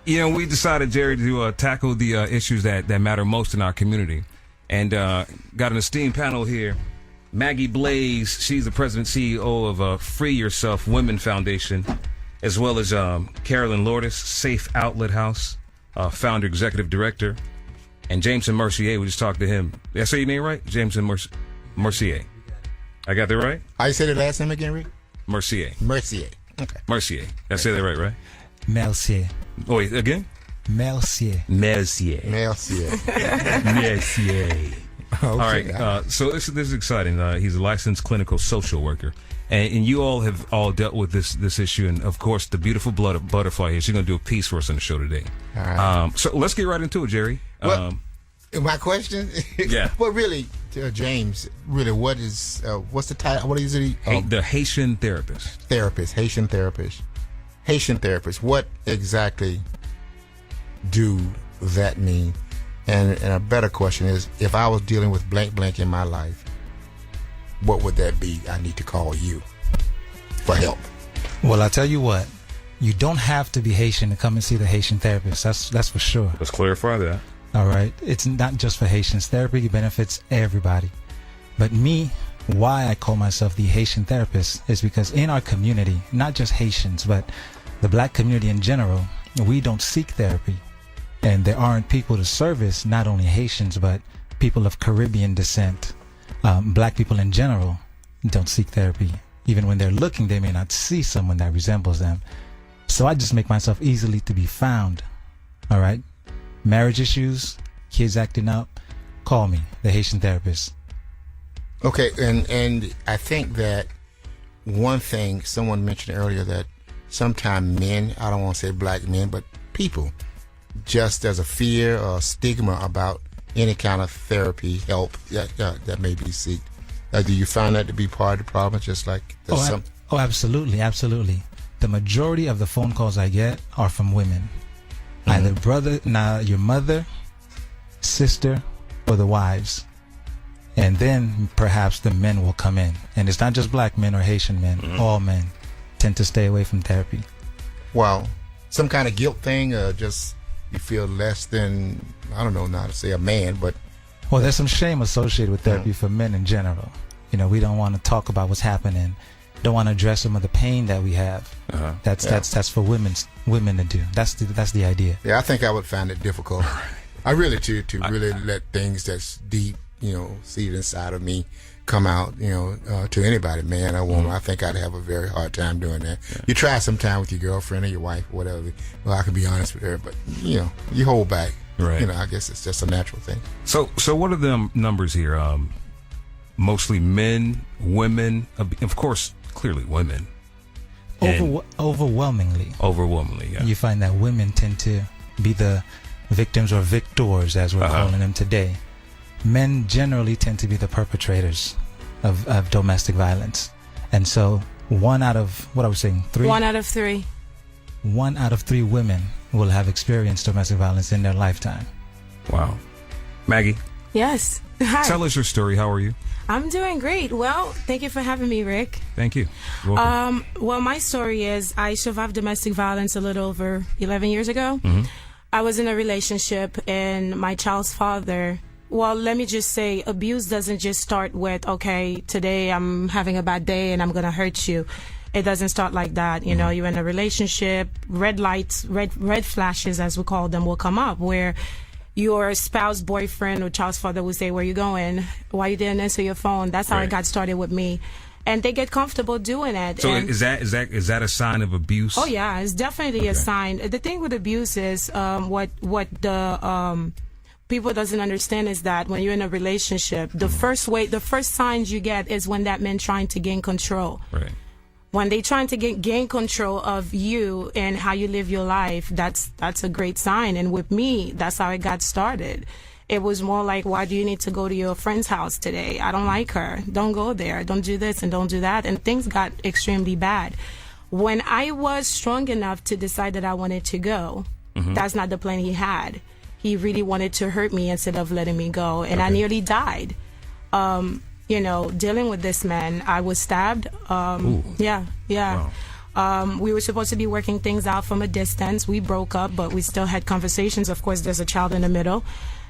We decided, Jerry, to tackle the issues that matter most in our community, and got an esteemed panel here. Maggie Blaze, she's the president CEO of Free Yourself Women Foundation, as well as Carolyn Lourdes, Safe Outlet House, founder, executive director, and Jameson Mercier. We just talked to him. Did I say your name right? Jameson Mercier. I got that right? I say the last name again, Rick? Mercier. Mercier. Okay. Mercier. Did I say that right? Mercier. Oh, wait, again? Mercier. Mercier. Mercier. Mercier. Okay. All right. So this is exciting. He's a licensed clinical social worker, and you all have all dealt with this issue, and of course the beautiful butterfly here. She's going to do a piece for us on the show today. All right. So let's get right into it, Jerry. My question? Yeah. Well, really, James, really, what's the title? What is it? The Haitian therapist. Haitian therapist. What exactly do that mean? And a better question is, if I was dealing with blank in my life, what would that be? I need to call you for help. Well, I tell you what, you don't have to be Haitian to come and see the Haitian therapist. That's for sure. Let's clarify that. All right. It's not just for Haitians. Therapy benefits everybody. But me, why I call myself the Haitian therapist is because in our community, not just Haitians, but the black community in general, we don't seek therapy. And there aren't people to service not only Haitians, but people of Caribbean descent. Black people in general don't seek therapy. Even when they're looking, they may not see someone that resembles them. So I just make myself easily to be found. All right. Marriage issues, kids acting up, call me, the Haitian therapist. Okay. And I think that one thing someone mentioned earlier, that sometimes men, I don't want to say black men, but people, just as a fear or stigma about any kind of therapy help that may be sought. Do you find that to be part of the problem? Just like absolutely. The majority of the phone calls I get are from women, either your mother, sister, or the wives, and then perhaps the men will come in. And it's not just black men or Haitian men; all men tend to stay away from therapy. Wow, some kind of guilt thing, or just you feel less than, I don't know how to say, a man, but... Well, there's some shame associated with therapy for men in general. We don't want to talk about what's happening. Don't want to address some of the pain that we have. That's for women to do. That's the idea. Yeah, I think I would find it difficult. I really to really let things that's deep, seated inside of me come out, to anybody, man or woman. I think I'd have a very hard time doing that. Yeah. You try sometime with your girlfriend or your wife or whatever. Well, I can be honest with her, but you hold back. Right. I guess it's just a natural thing. So what are the numbers here? Mostly men, women, of course, clearly women. Overwhelmingly, yeah. You find that women tend to be the victims or victors, as we're calling them today. Men generally tend to be the perpetrators of domestic violence. And so 1 out of, what I was saying, 3? 1 out of 3. 1 out of 3 women will have experienced domestic violence in their lifetime. Wow. Maggie? Yes. Hi. Tell us your story. How are you? I'm doing great. Well, thank you for having me, Rick. Thank you. You're welcome. Well, my story is I survived domestic violence a little over 11 years ago. I was in a relationship, and my child's father... Well, let me just say, abuse doesn't just start with, okay, today I'm having a bad day and I'm going to hurt you. It doesn't start like that. You're in a relationship, red lights, red flashes, as we call them, will come up where your spouse, boyfriend, or child's father will say, where you going? Why you didn't answer your phone? That's how it got started with me. And they get comfortable doing it. So is that a sign of abuse? Oh, yeah, it's definitely a sign. The thing with abuse is what the... people doesn't understand is that when you're in a relationship, the first signs you get is when that man trying to gain control. Right. When they trying to gain control of you and how you live your life, that's a great sign. And with me, that's how it got started. It was more like, why do you need to go to your friend's house today? I don't like her. Don't go there. Don't do this and don't do that. And things got extremely bad. When I was strong enough to decide that I wanted to go, that's not the plan he had. He really wanted to hurt me instead of letting me go. And I nearly died. Dealing with this man, I was stabbed. Yeah. Wow. We were supposed to be working things out from a distance. We broke up, but we still had conversations. Of course, there's a child in the middle.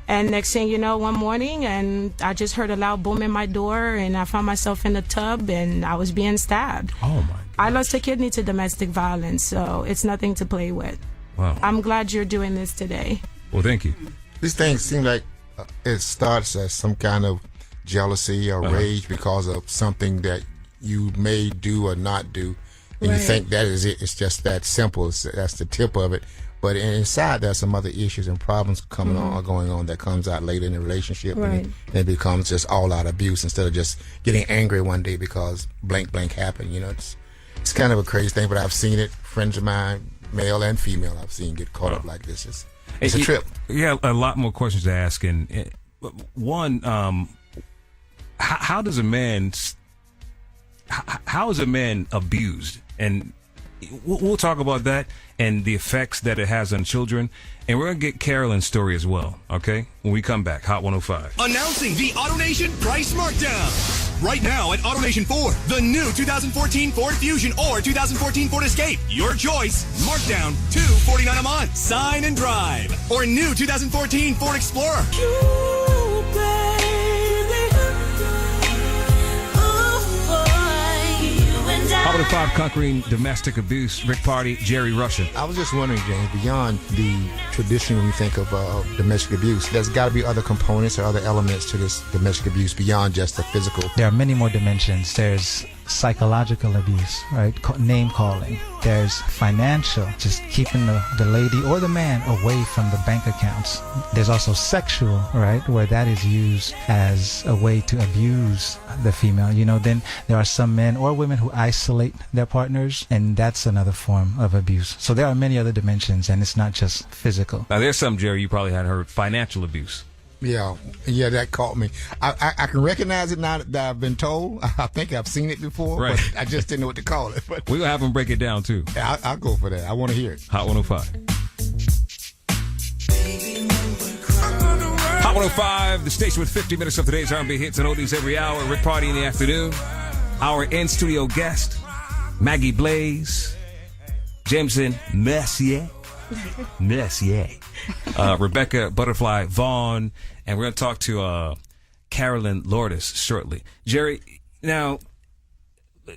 And next thing you know, one morning, and I just heard a loud boom in my door, and I found myself in the tub, and I was being stabbed. Oh, my God. I lost a kidney to domestic violence, so it's nothing to play with. Wow. I'm glad you're doing this today. Well, thank you. These things seem like it starts as some kind of jealousy or rage because of something that you may do or not do, and you think that is it. It's just that simple. That's the tip of it. But inside, there's some other issues and problems coming on or going on that comes out later in the relationship, and it becomes just all-out abuse instead of just getting angry one day because blank happened. You know, it's kind of a crazy thing, but I've seen it. Friends of mine, male and female, I've seen get caught up like this. It's a trip. Yeah, a lot more questions to ask. And one, how does a man? How is a man abused? And we'll talk about that and the effects that it has on children. And we're going to get Carolyn's story as well, okay? When we come back, Hot 105. Announcing the AutoNation Price Markdown. Right now at AutoNation Ford, the new 2014 Ford Fusion or 2014 Ford Escape. Your choice. Markdown $249 a month. Sign and drive. Or new 2014 Ford Explorer. Hot 105 conquering domestic abuse. Rick Party, Jerry Russian. I was just wondering, James, beyond the tradition when you think of domestic abuse, there's got to be other components or other elements to this domestic abuse beyond just the physical. There are many more dimensions. There's psychological abuse, right? Name calling. There's financial, just keeping the lady or the man away from the bank accounts. There's also sexual, right? Where that is used as a way to abuse the female. You know, then there are some men or women who isolate their partners, and that's another form of abuse. So there are many other dimensions, and it's not just physical. Now, there's some, Jerry, you probably hadn't heard. Financial abuse. Yeah, that caught me. I can recognize it now that I've been told. I think I've seen it before, Right. but I just didn't know what to call it. But We're going to have them break it down, too. I'll go for that. I want to hear it. Hot 105. Hot 105, the station with 50 minutes of today's R&B hits and oldies every hour. Rick Party in the afternoon. Our in-studio guest, Maggie Blaze, Jameson Mercier, Rebecca Butterfly Vaughn, and we're going to talk to Carolyn Lourdes shortly. Jerry, now,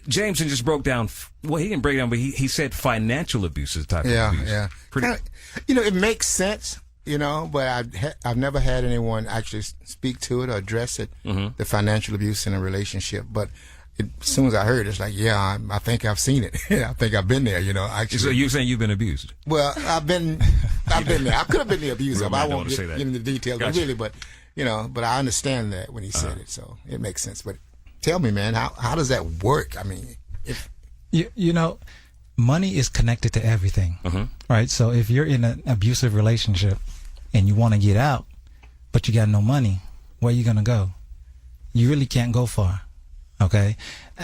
Jameson just broke down, well, he didn't break down, but he said financial abuse is type of abuse. Yeah. Kinda, it makes sense, but I've never had anyone actually speak to it or address it, the financial abuse in a relationship. But as soon as I heard it, it's like, yeah, I think I've seen it. I think I've been there, actually. So you're saying you've been abused? Well, I've been there. I could have been the abuser. Really, I I don't won't wanna get say that. into the details, Gotcha. really, but I understand that when he said it, so it makes sense. But tell me, man, how does that work? I mean, money is connected to everything, right? So if you're in an abusive relationship and you want to get out, but you got no money, where are you going to go? You really can't go far, okay?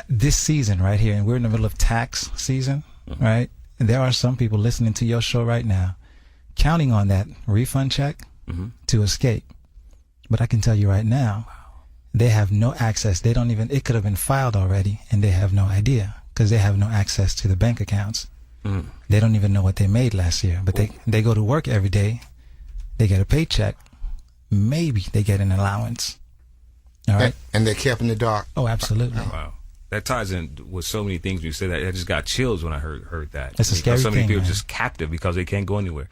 This season right here, and we're in the middle of tax season, right? And there are some people listening to your show right now counting on that refund check to escape. But I can tell you right now, they have no access. They don't even, it could have been filed already, and they have no idea because they have no access to the bank accounts. They don't even know what they made last year, but they go to work every day. They get a paycheck. Maybe they get an allowance. All right. And they're kept in the dark. Oh, absolutely. Wow. That ties in with so many things when you said that. I just got chills when I heard that. It's a scary So many thing, people man. just captive because they can't go anywhere.